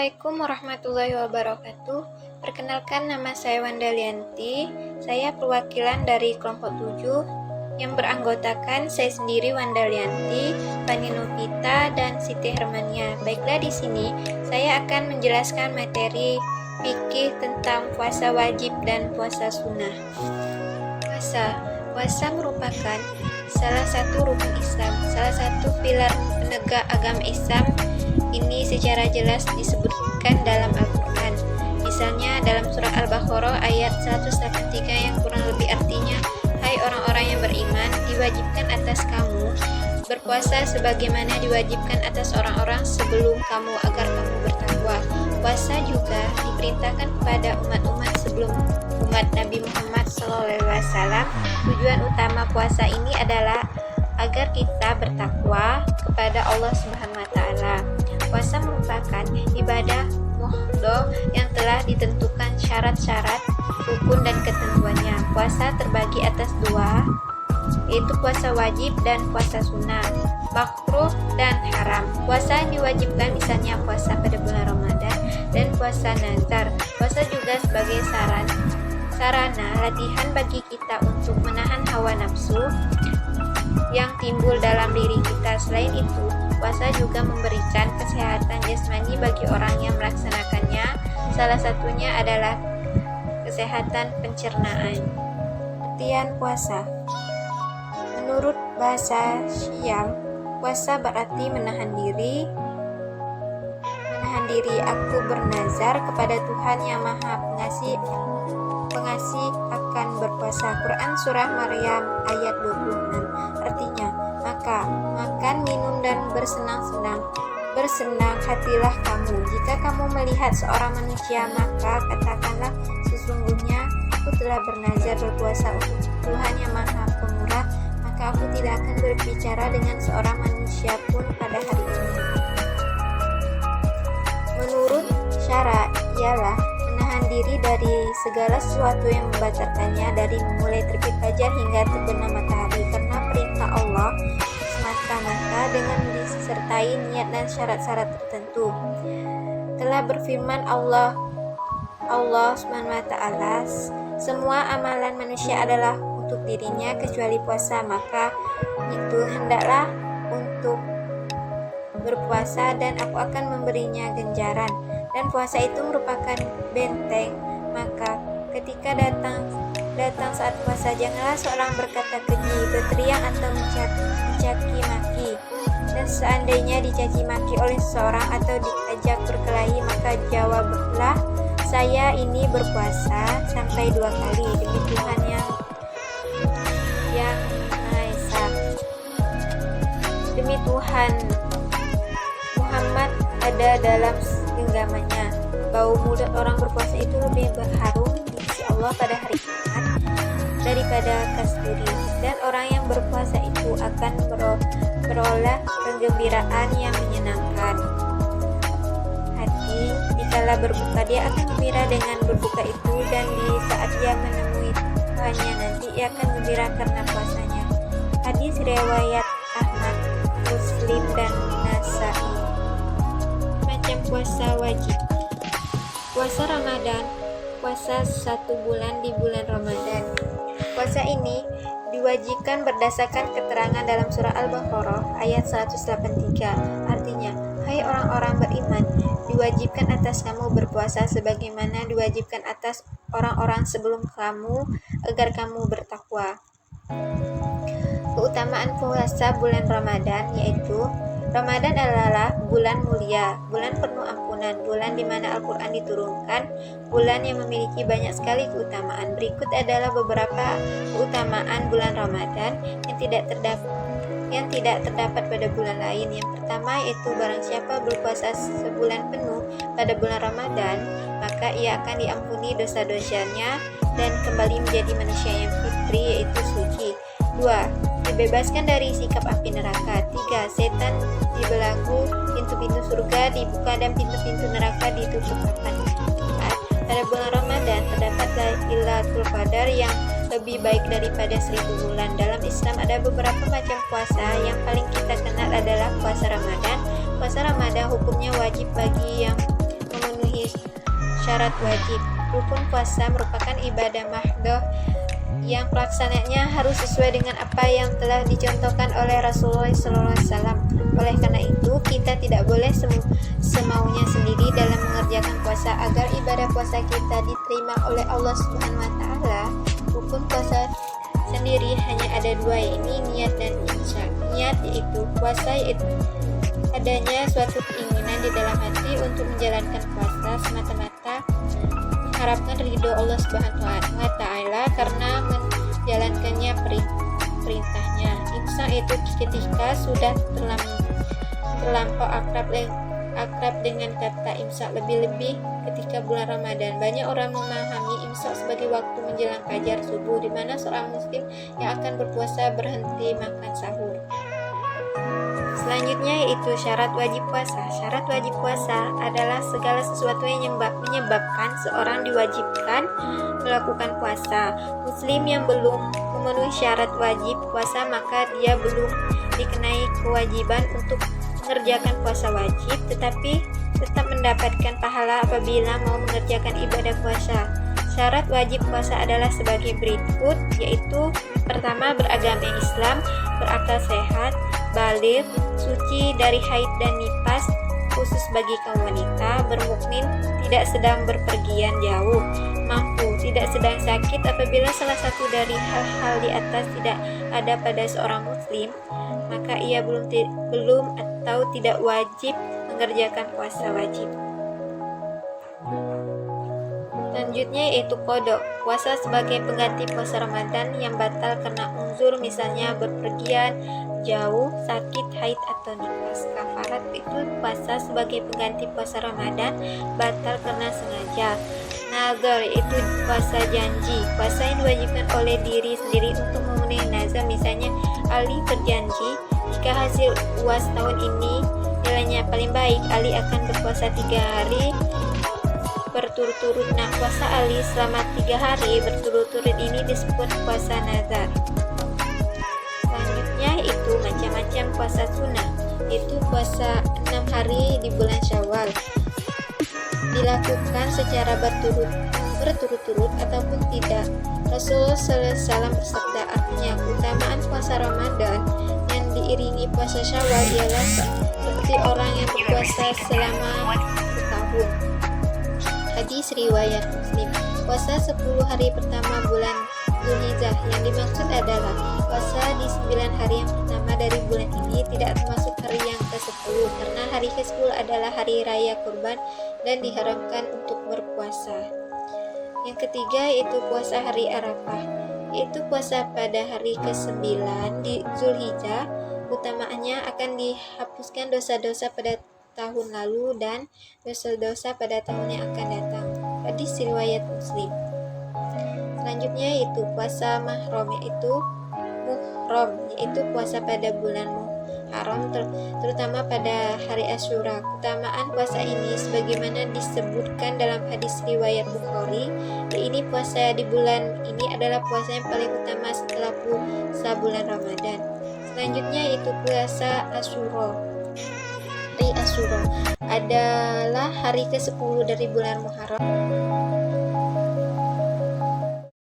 Assalamualaikum warahmatullahi wabarakatuh. Perkenalkan, nama saya Wandalianti. Saya perwakilan dari kelompok 7 yang beranggotakan saya sendiri, Wandalianti, Fani Novita, dan Siti Hermania. Baiklah, di sini saya akan menjelaskan materi fikih tentang puasa wajib dan puasa sunnah. Puasa merupakan salah satu rukun Islam, salah satu pilar penegak agama Islam. Ini secara jelas disebutkan dalam Al-Quran. Misalnya dalam surah Al-Baqarah ayat 183 yang kurang lebih artinya, hai orang-orang yang beriman, diwajibkan atas kamu berpuasa sebagaimana diwajibkan atas orang-orang sebelum kamu agar kamu bertakwa. Puasa juga diperintahkan kepada umat-umat sebelum umat Nabi Muhammad SAW. Tujuan utama puasa ini adalah agar kita bertakwa kepada Allah Subhanahu wa Ta'ala. Puasa merupakan ibadah muhdho yang telah ditentukan syarat-syarat, rukun dan ketentuannya. Puasa terbagi atas dua, yaitu puasa wajib dan puasa sunnah, makruh dan haram. Puasa yang diwajibkan misalnya puasa pada bulan Ramadan dan puasa nazar. Puasa juga sebagai sarana latihan bagi kita untuk menahan hawa nafsu yang timbul dalam diri kita. Selain itu, puasa juga memberikan kesehatan jasmani bagi orang yang melaksanakannya. Salah satunya adalah kesehatan pencernaan. Artian puasa. Menurut bahasa Syam, puasa berarti menahan diri. Aku bernazar kepada Tuhan yang Maha Pengasih akan berpuasa. Quran Surah Maryam ayat 26. Artinya, maka makan, minum, dan bersenang hatilah kamu. Jika kamu melihat seorang manusia, maka katakanlah, sesungguhnya aku telah bernazar berpuasa untuk Tuhan yang Maha Pemurah, maka aku tidak akan berbicara dengan seorang manusia pun pada hari ini. Menurut syara ialah menahan diri dari segala sesuatu yang membatalkannya, dari mulai terbit fajar hingga terbenam matahari, karena perintah Allah semata-mata dengan disertai niat dan syarat-syarat tertentu. Telah berfirman Allah SWT, semua amalan manusia adalah untuk dirinya kecuali puasa, maka itu hendaklah untuk berpuasa dan aku akan memberinya ganjaran. Dan puasa itu merupakan benteng. Maka ketika datang saat puasa, janganlah seorang berkata keji, berteriak atau mencaci maki. Dan seandainya dicaci maki oleh seseorang atau diajak berkelahi, maka jawablah, saya ini berpuasa sampai 2 kali demi Tuhan yang Maha Esa. Demi Tuhan, Muhammad ada dalam genggamannya. Bau mulut orang berpuasa itu lebih berharum di sisi Allah pada hari kiamat daripada kasturi. Dan orang yang berpuasa itu akan beroleh kegembiraan yang menyenangkan hati. Dikala berbuka, dia akan gembira dengan berbuka itu, dan di saat dia menemui Tuhannya nanti, ia akan gembira karena puasanya. Hadis riwayat Ahmad, Muslim, dan Nasai. Macam puasa wajib. Puasa Ramadan, puasa 1 bulan di bulan Ramadan. Puasa ini diwajibkan berdasarkan keterangan dalam surah Al-Baqarah ayat 183. Artinya, hai orang-orang beriman, diwajibkan atas kamu berpuasa sebagaimana diwajibkan atas orang-orang sebelum kamu agar kamu bertakwa. Keutamaan puasa bulan Ramadan yaitu, Ramadan adalah bulan mulia, bulan penuh ampunan, bulan di mana Al-Quran diturunkan, bulan yang memiliki banyak sekali keutamaan. Berikut adalah beberapa keutamaan bulan Ramadan yang tidak terdapat pada bulan lain. Yang pertama yaitu, barang siapa berpuasa sebulan penuh pada bulan Ramadan, maka ia akan diampuni dosa-dosanya dan kembali menjadi manusia yang fitri, yaitu suci. 2. Dibebaskan dari sikap api neraka. 3. Setan dibelenggu, pintu-pintu surga dibuka dan pintu-pintu neraka ditutup rapat. 4. Pada bulan Ramadan terdapat Lailatul Qadar yang lebih baik daripada 1000 bulan. Dalam Islam ada beberapa macam puasa. Yang paling kita kenal adalah puasa Ramadan. Puasa Ramadan hukumnya wajib bagi yang sebagai syarat wajib. Rukun puasa merupakan ibadah mahdoh yang pelaksananya harus sesuai dengan apa yang telah dicontohkan oleh Rasulullah SAW. Oleh karena itu, kita tidak boleh semaunya sendiri dalam mengerjakan puasa. Agar ibadah puasa kita diterima oleh Allah Subhanahu wa Ta'ala, rukun puasa sendiri hanya ada dua, yaitu niat dan insya. Niat yaitu puasa, yaitu adanya suatu keinginan di dalam hati untuk menjalankan puasa semata-mata mengharapkan ridho Allah Subhanahu wa Ta'ala karena menjalankannya perintahnya. Insya itu ketika sudah terlampau akrab dengan kata imsak, lebih-lebih ketika bulan Ramadan. Banyak orang memahami imsak sebagai waktu menjelang fajar subuh, di mana seorang muslim yang akan berpuasa berhenti makan sahur. Selanjutnya yaitu syarat wajib puasa. Syarat wajib puasa adalah segala sesuatu yang menyebabkan seorang diwajibkan melakukan puasa. Muslim yang belum memenuhi syarat wajib puasa, maka dia belum dikenai kewajiban untuk mengerjakan puasa wajib, tetapi tetap mendapatkan pahala apabila mau mengerjakan ibadah puasa. Syarat wajib puasa adalah sebagai berikut, yaitu pertama, beragama Islam, berakal sehat, baligh, suci dari haid dan nifas, khusus bagi kaum wanita, bermukmin, tidak sedang berpergian jauh, mampu, tidak sedang sakit. Apabila salah satu dari hal-hal di atas tidak ada pada seorang muslim, maka ia belum atau tidak wajib mengerjakan puasa wajib. Selanjutnya yaitu qada, puasa sebagai pengganti puasa Ramadan yang batal karena uzur, misalnya berpergian jauh, sakit, haid atau nifas. Kafarat itu puasa sebagai pengganti puasa Ramadan batal karena sengaja. Nazar itu puasa janji, puasa yang diwajibkan oleh diri sendiri untuk memenuhi nazar. Misalnya Ali berjanji jika hasil UAS tahun ini nilainya paling baik, Ali akan berpuasa 3 hari berturut-turut. Nah, puasa Ali selama 3 hari berturut-turut ini disebut puasa nazar. Selanjutnya itu macam-macam puasa sunnah, itu puasa 6 hari di bulan Syawal, dilakukan secara berturut-turut ataupun tidak. Rasulullah SAW bersabda, artinya keutamaan puasa Ramadan yang diiringi puasa Syawal ialah seperti orang yang berpuasa selama setahun. Hadis riwayat Muslim. Puasa 10 hari pertama bulan Zulhijjah, yang dimaksud adalah puasa di 9 hari yang pertama dari bulan ini, tidak termasuk hari yang ke-10 karena hari ke-10 adalah hari raya kurban dan diharamkan untuk berpuasa. Yang ketiga yaitu puasa hari Arafah, yaitu puasa pada hari ke-9 di Zulhijjah. Utamaannya akan dihapuskan dosa-dosa pada tahun lalu dan dosa-dosa pada tahun yang akan datang. Hadis riwayat Muslim. Selanjutnya yaitu puasa Muharram, yaitu puasa pada bulan Muharram, terutama pada hari Asyura. Keutamaan puasa ini sebagaimana disebutkan dalam hadis riwayat Bukhari, ini puasa di bulan ini adalah puasa yang paling utama setelah puasa bulan Ramadan. Selanjutnya yaitu puasa Asyura. Hari Asyura adalah hari ke-10 dari bulan Muharram.